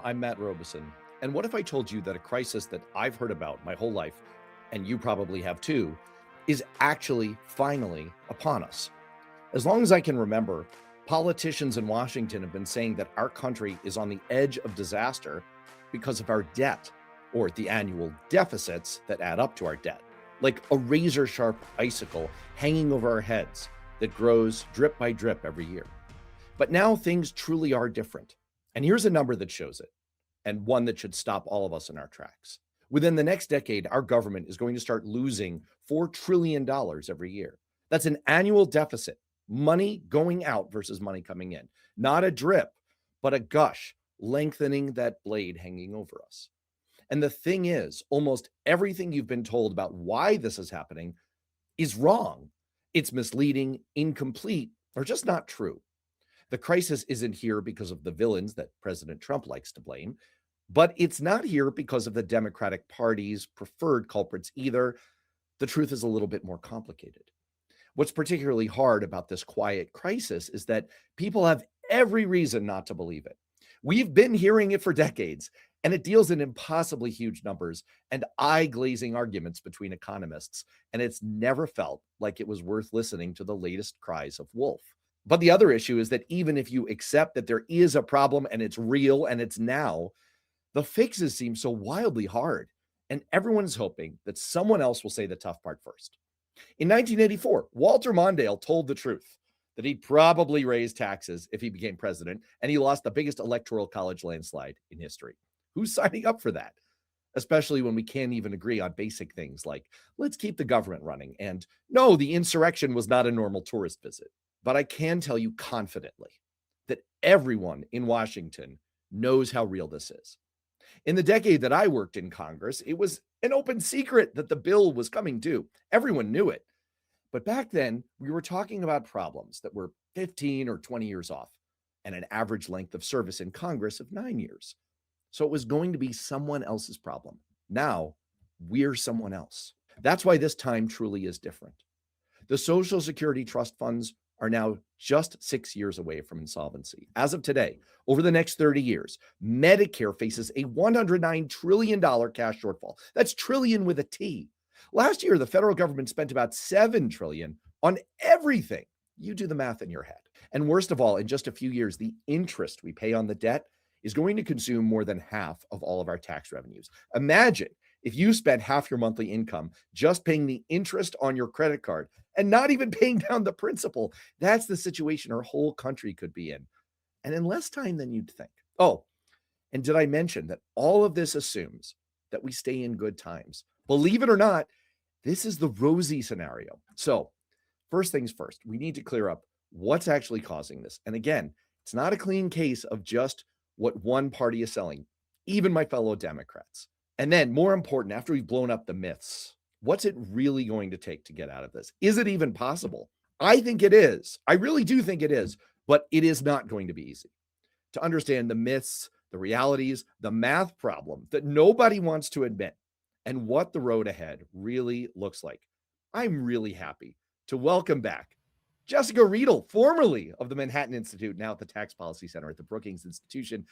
I'm Matt Robison. And what if I told you that a crisis that I've heard about my whole life, and you probably have too, is actually finally upon us? As long as I can remember, politicians in Washington have been saying that our country is on the edge of disaster because of our debt, or the annual deficits that add up to our debt, like a razor sharp icicle hanging over our heads that grows drip by drip every year. But now things truly are different. And here's a number that shows it, and one that should stop all of us in our tracks. Within the next decade, our government is going to start losing $4 trillion every year. That's an annual deficit, money going out versus money coming in. Not a drip, but a gush, lengthening that blade hanging over us. And the thing is, almost everything you've been told about why this is happening is wrong. It's misleading, incomplete, or just not true. The crisis isn't here because of the villains that President Trump likes to blame, but it's not here because of the Democratic Party's preferred culprits either. The truth is a little bit more complicated. What's particularly hard about this quiet crisis is that people have every reason not to believe it. We've been hearing it for decades, and it deals in impossibly huge numbers and eye glazing arguments between economists, and it's never felt like it was worth listening to the latest cries of wolf. But the other issue is that even if you accept that there is a problem and it's real and it's now, the fixes seem so wildly hard. And everyone is hoping that someone else will say the tough part first. In 1984, Walter Mondale told the truth that he'd probably raise taxes if he became president, and he lost the biggest electoral college landslide in history. Who's signing up for that? Especially when we can't even agree on basic things like, let's keep the government running, and no, the insurrection was not a normal tourist visit. But I can tell you confidently that everyone in Washington knows how real this is. In the decade that I worked in Congress, it was an open secret that the bill was coming due. Everyone knew it. But back then, we were talking about problems that were 15 or 20 years off and an average length of service in Congress of 9 years. So it was going to be someone else's problem. Now, we're someone else. That's why this time truly is different. The Social Security trust funds are now just 6 years away from insolvency. As of today, over the next 30 years, Medicare faces a $109 trillion cash shortfall. That's trillion with a T. Last year, the federal government spent about $7 trillion on everything. You do the math in your head. And worst of all, in just a few years, the interest we pay on the debt is going to consume more than half of all of our tax revenues. Imagine if you spent half your monthly income just paying the interest on your credit card and not even paying down the principal. That's the situation our whole country could be in, and in less time than you'd think. Oh, and did I mention that all of this assumes that we stay in good times? Believe it or not, this is the rosy scenario. So, first things first, we need to clear up what's actually causing this. And again, it's not a clean case of just what one party is selling, even my fellow Democrats. And then, more important, after we've blown up the myths, what's it really going to take to get out of this? Is it even possible? I think it is. I really do think it is, but it is not going to be easy. To understand the myths, the realities, the math problem that nobody wants to admit, and what the road ahead really looks like, I'm really happy to welcome back Jessica Riedel, formerly of the Manhattan Institute, now at the Tax Policy Center at the Brookings Institution.